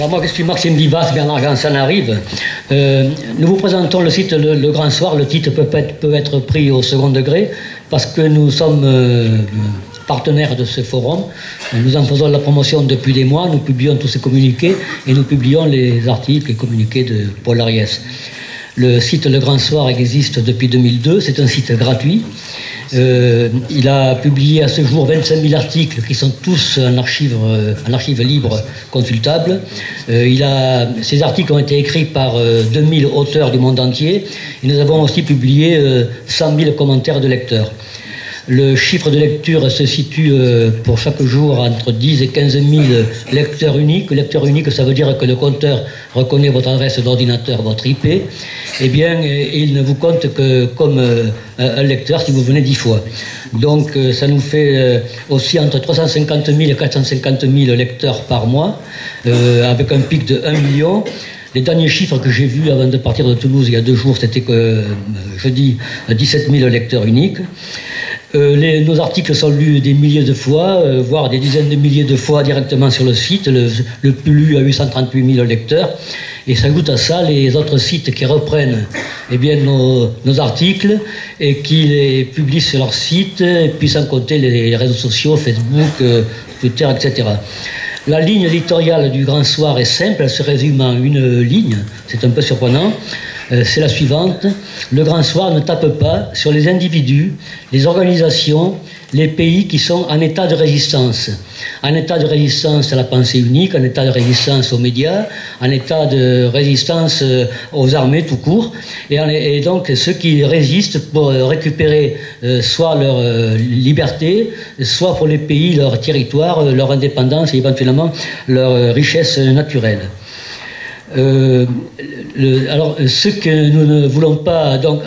Alors moi je suis Maxime Vivas, Bernard Gansan arrive. Nous vous présentons le site le Grand Soir. Le titre peut être pris au second degré parce que nous sommes partenaires de ce forum. Nous en faisons la promotion depuis des mois. Nous publions tous ces communiqués et nous publions les articles et communiqués de Paul Ariès. Le site Le Grand Soir existe depuis 2002. C'est un site gratuit. Il a publié à ce jour 25 000 articles qui sont tous en archive libre consultable. Ces articles ont été écrits par 2000 auteurs du monde entier et nous avons aussi publié 100 000 commentaires de lecteurs. Le chiffre de lecture se situe pour chaque jour entre 10 et 15 000 lecteurs uniques. Lecteur unique, ça veut dire que le compteur reconnaît votre adresse d'ordinateur, votre IP. Eh bien, il ne vous compte que comme un lecteur si vous venez 10 fois. Donc, ça nous fait aussi entre 350 000 et 450 000 lecteurs par mois, avec un pic de 1 million. Les derniers chiffres que j'ai vus avant de partir de Toulouse il y a 2 jours, c'était que jeudi 17 000 lecteurs uniques. Nos articles sont lus des milliers de fois, voire des dizaines de milliers de fois directement sur le site. Le plus lu a 838 000 lecteurs. Et s'ajoutent à ça les autres sites qui reprennent nos articles et qui les publient sur leur site, et puis sans compter les réseaux sociaux, Facebook, Twitter, etc. La ligne éditoriale du Grand Soir est simple, elle se résume en une ligne, c'est un peu surprenant. C'est la suivante: le Grand Soir ne tape pas sur les individus, les organisations, les pays qui sont en état de résistance. En état de résistance à la pensée unique, en état de résistance aux médias, en état de résistance aux armées tout court. Et donc ceux qui résistent pour récupérer soit leur liberté, soit pour les pays, leur territoire, leur indépendance et éventuellement leur richesse naturelle. Alors, ceux que nous ne voulons pas donc,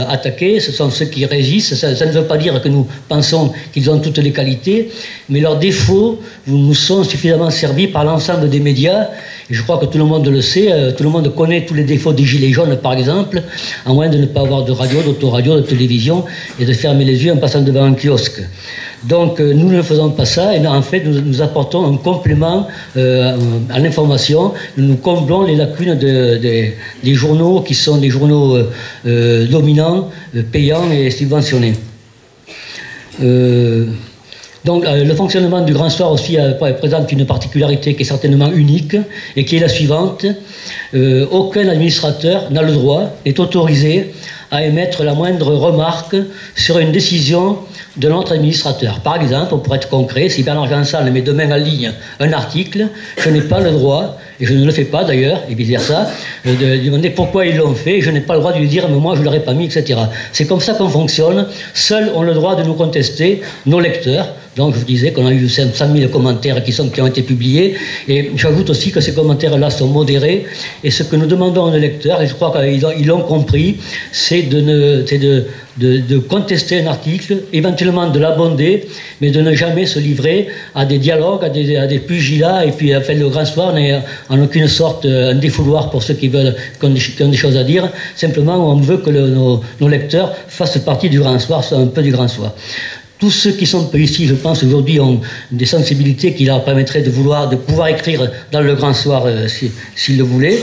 attaquer, ce sont ceux qui résistent. Ça ne veut pas dire que nous pensons qu'ils ont toutes les qualités, mais leurs défauts nous sont suffisamment servis par l'ensemble des médias. Et je crois que tout le monde le sait, tout le monde connaît tous les défauts des gilets jaunes, par exemple, à moins de ne pas avoir de radio, d'autoradio, de télévision, et de fermer les yeux en passant devant un kiosque. Donc nous ne faisons pas ça, et en fait nous apportons un complément à l'information. Nous comblons les lacunes des journaux qui sont des journaux dominants, payants et subventionnés. Donc le fonctionnement du Grand Soir aussi présente une particularité qui est certainement unique et qui est la suivante. Aucun administrateur n'a le droit, est autorisé à émettre la moindre remarque sur une décision de notre administrateur. Par exemple, pour être concret, si Bernard Gansan met demain en ligne un article, je n'ai pas le droit, et je ne le fais pas d'ailleurs, et vice-versa, de lui demander pourquoi ils l'ont fait, et je n'ai pas le droit de lui dire, mais moi je ne l'aurais pas mis, etc. C'est comme ça qu'on fonctionne. Seuls ont le droit de nous contester nos lecteurs. Donc je vous disais qu'on a eu 500 000 commentaires qui ont été publiés, et j'ajoute aussi que ces commentaires-là sont modérés, et ce que nous demandons aux lecteurs, et je crois qu'ils l'ont compris, c'est de contester un article, éventuellement de l'abonder, mais de ne jamais se livrer à des dialogues, à des pugilats, et puis enfin, le Grand Soir n'est en aucune sorte un défouloir pour ceux qui ont des choses à dire. Simplement, on veut que nos lecteurs fassent partie du Grand Soir, soient un peu du Grand Soir. Tous ceux qui sont ici, je pense, aujourd'hui, ont des sensibilités qui leur permettraient de pouvoir écrire dans le Grand Soir s'ils le voulaient.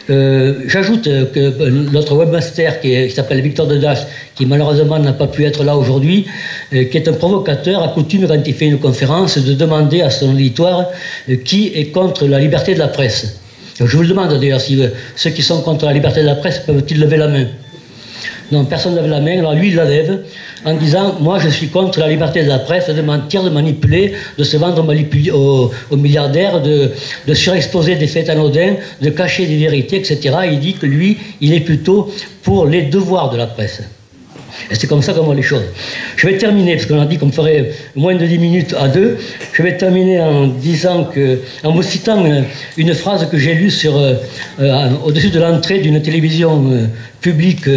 J'ajoute que notre webmaster qui s'appelle Victor Dedache, qui malheureusement n'a pas pu être là aujourd'hui, qui est un provocateur, a coutume, quand il fait une conférence, de demander à son auditoire qui est contre la liberté de la presse. Je vous le demande d'ailleurs, si ceux qui sont contre la liberté de la presse peuvent-ils lever la main? Non, personne ne lève la main, alors lui il la lève en disant « Moi je suis contre la liberté de la presse, de mentir, de manipuler, de se vendre aux milliardaires, de surexposer des faits anodins, de cacher des vérités, etc. » Il dit que lui, il est plutôt pour les devoirs de la presse. Et c'est comme ça qu'on voit les choses. Je vais terminer, parce qu'on a dit qu'on ferait moins de 10 minutes à 2. Je vais terminer en vous citant une phrase que j'ai lue au-dessus de l'entrée d'une télévision publique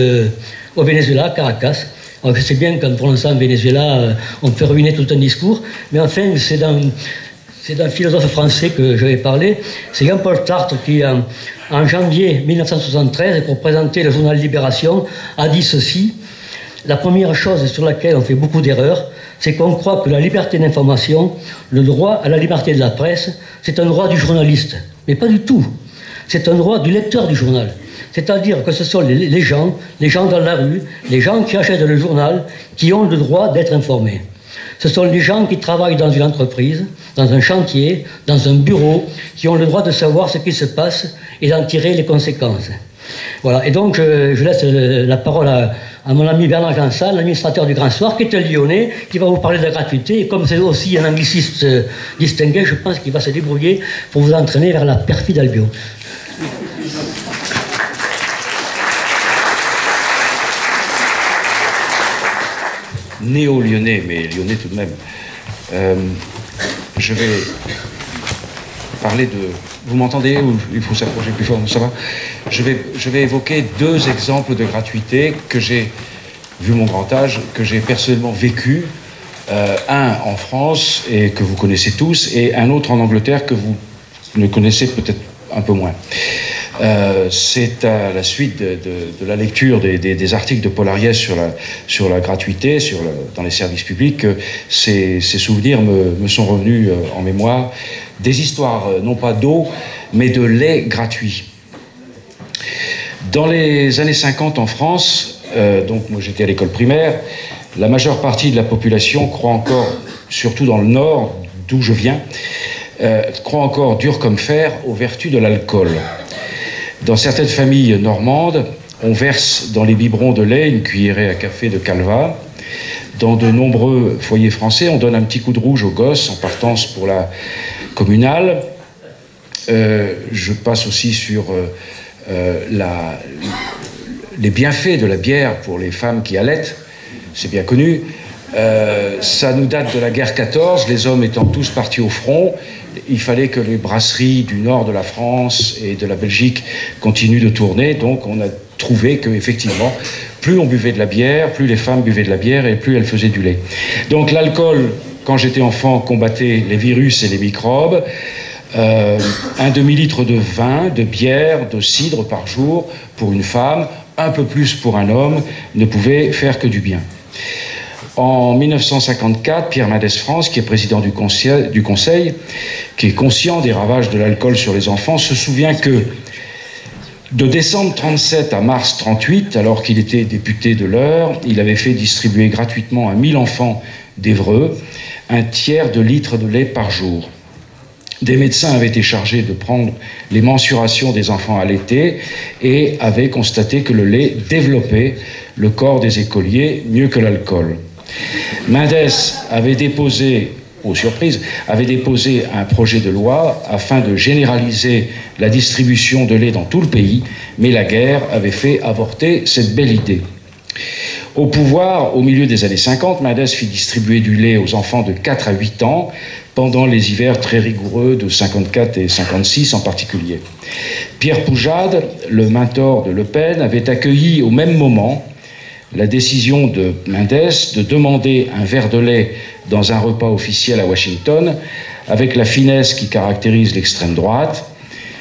au Venezuela, Caracas. Alors je sais bien qu'en prononçant Venezuela, on peut ruiner tout un discours, mais enfin, c'est d'un philosophe français que je vais parler. C'est Jean-Paul Sartre qui, en janvier 1973, pour présenter le journal Libération, a dit ceci: la première chose sur laquelle on fait beaucoup d'erreurs, c'est qu'on croit que la liberté d'information, le droit à la liberté de la presse, c'est un droit du journaliste. Mais pas du tout. C'est un droit du lecteur du journal. C'est-à-dire que ce sont les gens dans la rue, les gens qui achètent le journal, qui ont le droit d'être informés. Ce sont les gens qui travaillent dans une entreprise, dans un chantier, dans un bureau, qui ont le droit de savoir ce qui se passe et d'en tirer les conséquences. Voilà, et donc je laisse la parole à mon ami Bernard Jansal, l'administrateur du Grand Soir, qui est un Lyonnais, qui va vous parler de la gratuité. Et comme c'est aussi un angliciste distingué, je pense qu'il va se débrouiller pour vous entraîner vers la perfide Albion. Néo-lyonnais, mais lyonnais tout de même. Je vais parler de... Vous m'entendez ou il faut s'approcher plus fort? Ça va? Je vais évoquer deux exemples de gratuité que j'ai, vu mon grand âge, que j'ai personnellement vécu. Un en France, et que vous connaissez tous, et un autre en Angleterre que vous ne connaissez peut-être un peu moins. C'est à la suite de la lecture des articles de Paul Ariès sur la gratuité, dans les services publics, que ces souvenirs me sont revenus en mémoire. Des histoires, non pas d'eau, mais de lait gratuit. Dans les années 50 en France, donc moi j'étais à l'école primaire, la majeure partie de la population croit encore, surtout dans le Nord, d'où je viens, croit encore dur comme fer aux vertus de l'alcool. Dans certaines familles normandes, on verse dans les biberons de lait une cuillerée à café de Calva. Dans de nombreux foyers français, on donne un petit coup de rouge aux gosses en partance pour la communale. Je passe aussi sur les bienfaits de la bière pour les femmes qui allaitent. C'est bien connu. Ça nous date de la guerre 14, les hommes étant tous partis au front. Il fallait que les brasseries du nord de la France et de la Belgique continuent de tourner. Donc on a trouvé qu'effectivement, plus on buvait de la bière, plus les femmes buvaient de la bière et plus elles faisaient du lait. Donc l'alcool, quand j'étais enfant, combattait les virus et les microbes. Un demi-litre de vin, de bière, de cidre par jour pour une femme, un peu plus pour un homme, ne pouvait faire que du bien. En 1954, Pierre Mendès France, qui est président du Conseil, qui est conscient des ravages de l'alcool sur les enfants, se souvient que de décembre 37 à mars 38, alors qu'il était député de l'Eure, il avait fait distribuer gratuitement à 1000 enfants d'Évreux un tiers de litre de lait par jour. Des médecins avaient été chargés de prendre les mensurations des enfants allaités et avaient constaté que le lait développait le corps des écoliers mieux que l'alcool. Mendès avait déposé, aux surprises, avait déposé un projet de loi afin de généraliser la distribution de lait dans tout le pays, mais la guerre avait fait avorter cette belle idée. Au pouvoir, au milieu des années 50, Mendès fit distribuer du lait aux enfants de 4 à 8 ans, pendant les hivers très rigoureux de 54 et 56 en particulier. Pierre Poujade, le mentor de Le Pen, avait accueilli au même moment la décision de Mendès de demander un verre de lait dans un repas officiel à Washington, avec la finesse qui caractérise l'extrême droite.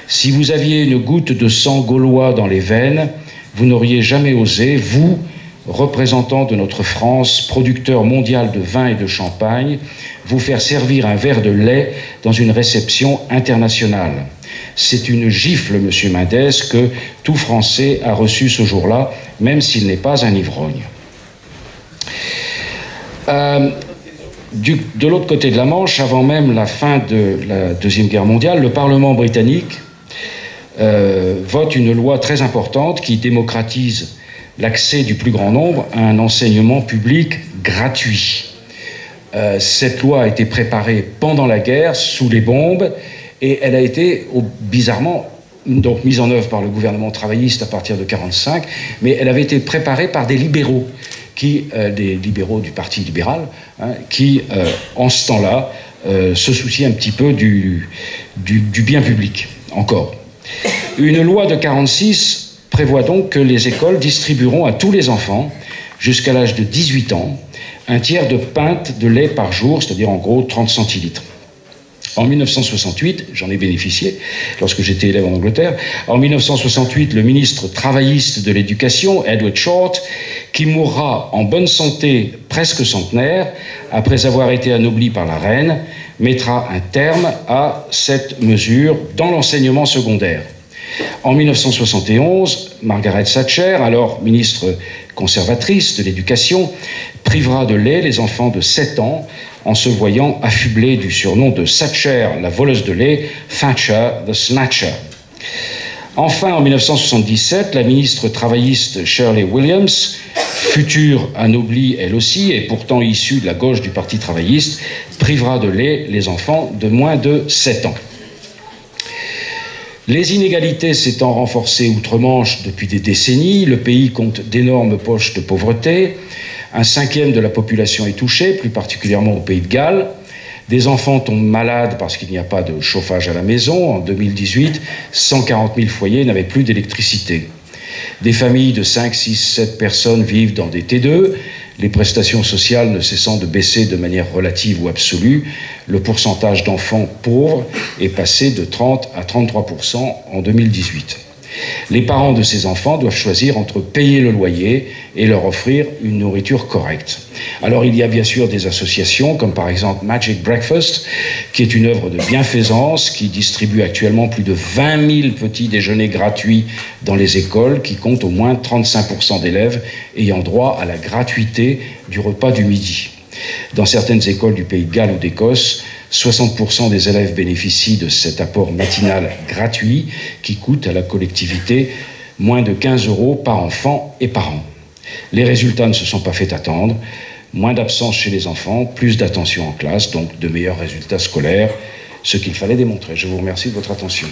Si vous aviez une goutte de sang gaulois dans les veines, vous n'auriez jamais osé, vous, représentant de notre France, producteur mondial de vin et de champagne, vous faire servir un verre de lait dans une réception internationale. C'est une gifle, monsieur Mendès, que tout Français a reçu ce jour-là, même s'il n'est pas un ivrogne. De l'autre côté de la Manche, avant même la fin de la Deuxième Guerre mondiale, le Parlement britannique vote une loi très importante qui démocratise l'accès du plus grand nombre à un enseignement public gratuit. Cette loi a été préparée pendant la guerre, sous les bombes, et elle a été, bizarrement, donc mise en œuvre par le gouvernement travailliste à partir de 1945, mais elle avait été préparée par des libéraux, des libéraux du Parti libéral, qui, en ce temps-là, se souciaient un petit peu du bien public, encore. Une loi de 1946 prévoit donc que les écoles distribueront à tous les enfants, jusqu'à l'âge de 18 ans, un tiers de pinte de lait par jour, c'est-à-dire en gros 30 centilitres. En 1968, j'en ai bénéficié lorsque j'étais élève en Angleterre, en 1968, le ministre travailliste de l'Éducation, Edward Short, qui mourra en bonne santé presque centenaire, après avoir été anobli par la reine, mettra un terme à cette mesure dans l'enseignement secondaire. En 1971, Margaret Thatcher, alors ministre conservatrice de l'Éducation, privera de lait les enfants de 7 ans en se voyant affublés du surnom de Thatcher, la voleuse de lait, Thatcher, the Snatcher. Enfin, en 1977, la ministre travailliste Shirley Williams, future anoblie elle aussi, et pourtant issue de la gauche du Parti travailliste, privera de lait les enfants de moins de 7 ans. Les inégalités s'étant renforcées outre-Manche depuis des décennies, le pays compte d'énormes poches de pauvreté. Un cinquième de la population est touché, plus particulièrement au Pays de Galles. Des enfants tombent malades parce qu'il n'y a pas de chauffage à la maison. En 2018, 140 000 foyers n'avaient plus d'électricité. Des familles de 5, 6, 7 personnes vivent dans des T2. Les prestations sociales ne cessant de baisser de manière relative ou absolue, le pourcentage d'enfants pauvres est passé de 30 à 33% en 2018. Les parents de ces enfants doivent choisir entre payer le loyer et leur offrir une nourriture correcte. Alors il y a bien sûr des associations comme par exemple Magic Breakfast, qui est une œuvre de bienfaisance, qui distribue actuellement plus de 20 000 petits déjeuners gratuits dans les écoles, qui comptent au moins 35% d'élèves ayant droit à la gratuité du repas du midi. Dans certaines écoles du Pays de Galles ou d'Écosse, 60% des élèves bénéficient de cet apport matinal gratuit qui coûte à la collectivité moins de 15 € par enfant et par an. Les résultats ne se sont pas fait attendre. Moins d'absence chez les enfants, plus d'attention en classe, donc de meilleurs résultats scolaires, ce qu'il fallait démontrer. Je vous remercie de votre attention.